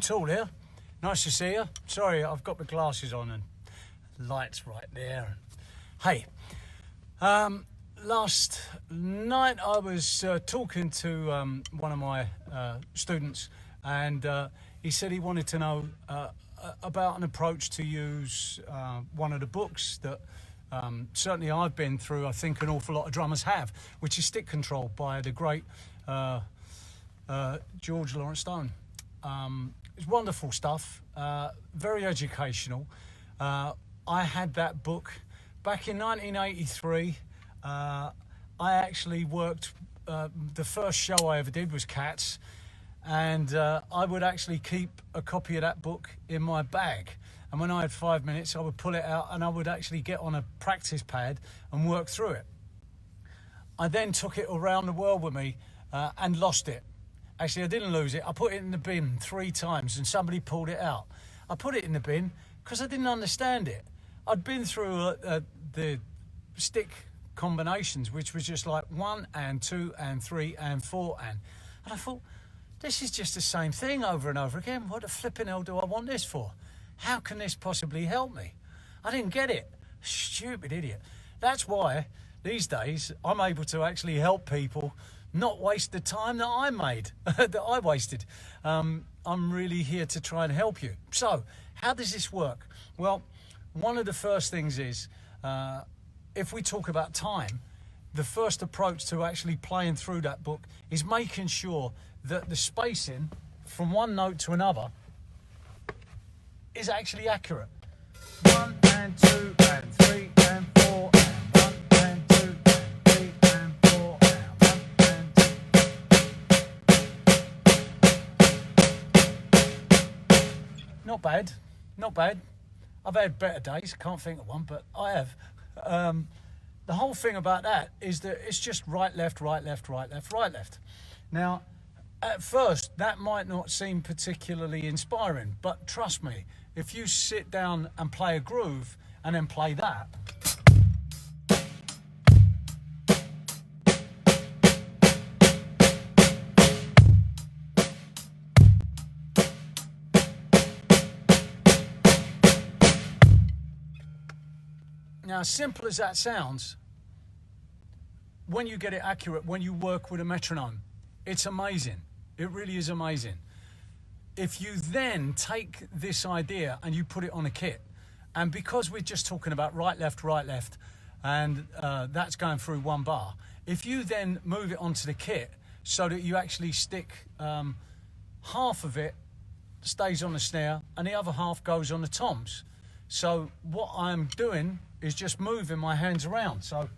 Tool here. Nice to see you. Sorry, I've got my glasses on and lights right there. Hey, last night I was talking to one of my students, and he said he wanted to know about an approach to use one of the books that certainly I've been through. I think an awful lot of drummers have, which is Stick Control by the great George Lawrence Stone. It's wonderful stuff, very educational. I had that book back in 1983. I actually worked, the first show I ever did was Cats, and I would actually keep a copy of that book in my bag. And when I had 5 minutes, I would pull it out and I would actually get on a practice pad and work through it. I then took it around the world with me and lost it. Actually, I didn't lose it. I put it in the bin 3 times and somebody pulled it out. I put it in the bin because I didn't understand it. I'd been through the stick combinations, which was just like 1 and 2 and 3 and 4 and I thought, this is just the same thing over and over again. What the flipping hell do I want this for? How can this possibly help me? I didn't get it. Stupid idiot. That's why these days I'm able to actually help people not waste the time that I made, that I wasted. I'm really here to try and help you. So, how does this work? Well, one of the first things is, if we talk about time, the first approach to actually playing through that book is making sure that the spacing from one note to another is actually accurate. 1 and 2 and 3 and 4 and 1 and 2 and 3 and 4 and 1 and 2. Not bad, not bad. I've had better days, can't think of one, but I have. The whole thing about that is that it's just right, left, right, left, right, left, right, left. Now, at first, that might not seem particularly inspiring, but trust me, if you sit down and play a groove and then play that, now, as simple as that sounds, when you get it accurate, when you work with a metronome, it's amazing. It really is amazing. If you then take this idea and you put it on a kit, and because we're just talking about right, left, and that's going through 1 bar, if you then move it onto the kit so that you actually stick half of it stays on the snare and the other half goes on the toms. So what I'm doing is just moving my hands around. So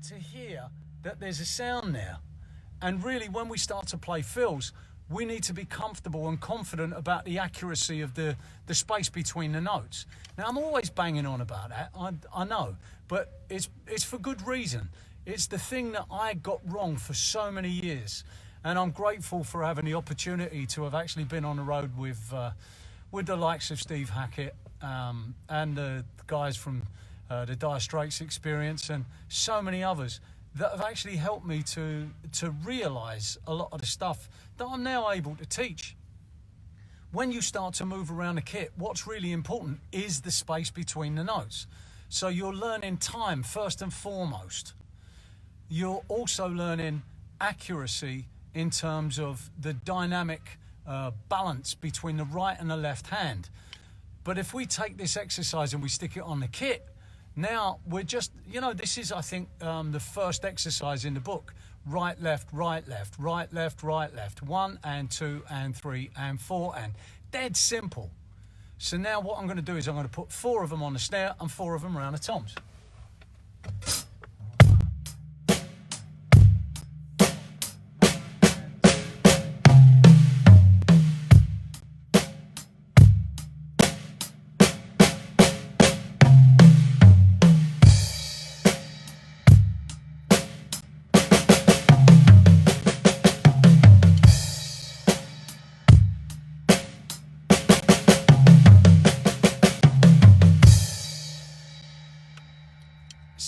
to hear that there's a sound there, and really when we start to play fills, we need to be comfortable and confident about the accuracy of the space between the notes. Now, I'm always banging on about that, I know, but it's for good reason. It's the thing that I got wrong for so many years, and I'm grateful for having the opportunity to have actually been on the road with the likes of Steve Hackett and the guys from the Dire Straits Experience and so many others that have actually helped me to realise a lot of the stuff that I'm now able to teach. When you start to move around a kit, what's really important is the space between the notes. So you're learning time first and foremost. You're also learning accuracy in terms of the dynamic balance between the right and the left hand. But if we take this exercise and we stick it on the kit, now we're just, this is, I think, the first exercise in the book. Right, left, right, left, right, left, right, left. 1 and 2 and 3 and 4 and dead simple. So now what I'm going to do is I'm going to put 4 of them on the snare and 4 of them around the toms.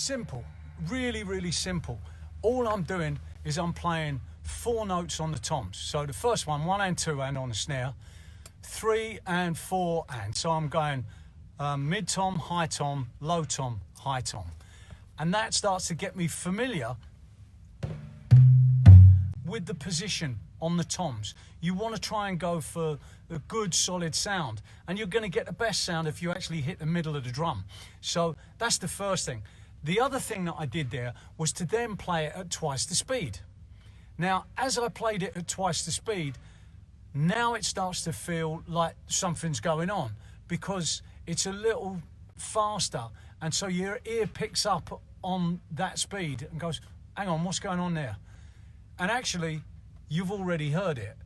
simple, really, really simple. All I'm doing is I'm playing 4 notes on the toms. So the first one, 1 and 2 and on the snare, 3 and 4 and. So I'm going mid tom, high tom, low tom, high tom. And that starts to get me familiar with the position on the toms. You want to try and go for a good solid sound, and you're going to get the best sound if you actually hit the middle of the drum. So that's the first thing. The other thing that I did there was to then play it at twice the speed. Now, as I played it at twice the speed, now it starts to feel like something's going on because it's a little faster, and so your ear picks up on that speed and goes, hang on, what's going on there? And actually, you've already heard it.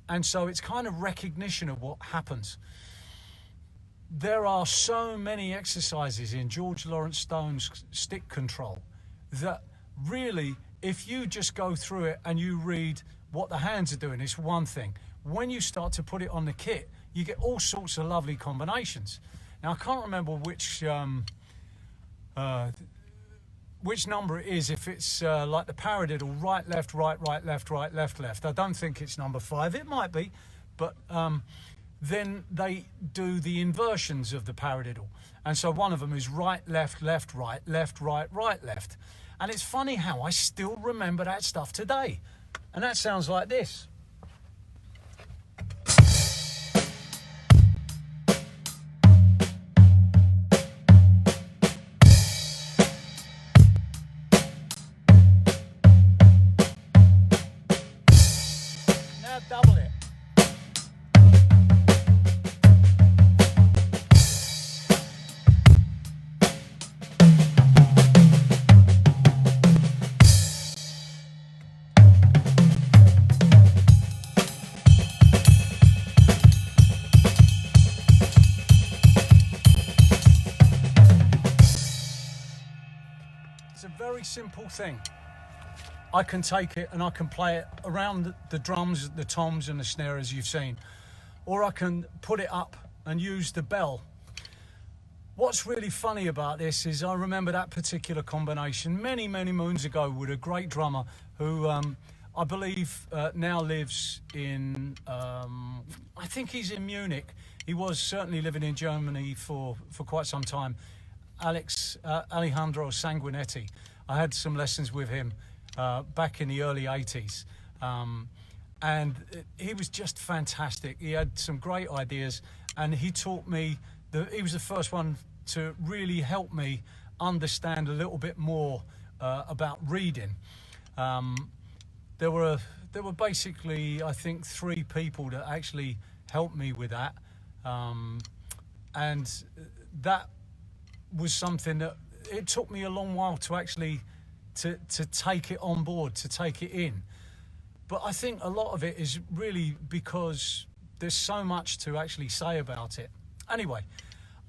And so it's kind of recognition of what happens. There are so many exercises in George Lawrence Stone's stick control that really, if you just go through it and you read what the hands are doing, it's one thing. When you start to put it on the kit, you get all sorts of lovely combinations. Now, I can't remember which number it is, if it's like the paradiddle, right, left, right, right, left, right, left, left. I don't think it's number 5. It might be, but then they do the inversions of the paradiddle. And so one of them is right, left, left, right, left, right, right, left. And it's funny how I still remember that stuff today. And that sounds like this. Double it. It's a very simple thing. I can take it and I can play it around the drums, the toms and the snare, as you've seen. Or I can put it up and use the bell. What's really funny about this is I remember that particular combination many, many moons ago with a great drummer who I believe now lives in, I think he's in Munich. He was certainly living in Germany for quite some time. Alejandro Sanguinetti. I had some lessons with him back in the early 80s, and he was just fantastic. He had some great ideas, and he taught me, he was the first one to really help me understand a little bit more about reading. There were basically, I think, 3 people that actually helped me with that, and that was something that it took me a long while to actually to take it on board, to take it in. But I think a lot of it is really because there's so much to actually say about it. Anyway,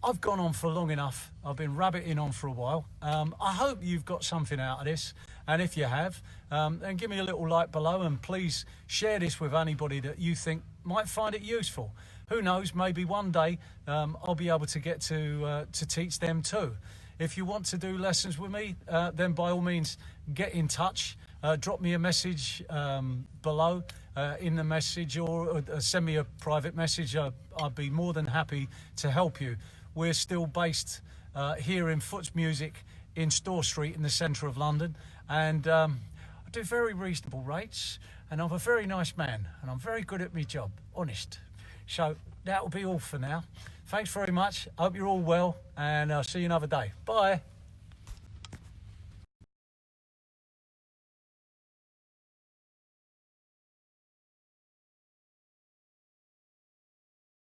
I've gone on for long enough. I've been rabbiting on for a while. I hope you've got something out of this, and if you have, then give me a little like below, and please share this with anybody that you think might find it useful. Who knows, maybe one day I'll be able to get to teach them too. If you want to do lessons with me, then by all means get in touch. Drop me a message below in the message, or send me a private message. I'd be more than happy to help you. We're still based here in Foots Music in Store Street in the centre of London, and I do very reasonable rates, and I'm a very nice man, and I'm very good at my job, honest. So that will be all for now. Thanks very much. I hope you're all well, and I'll see you another day. Bye.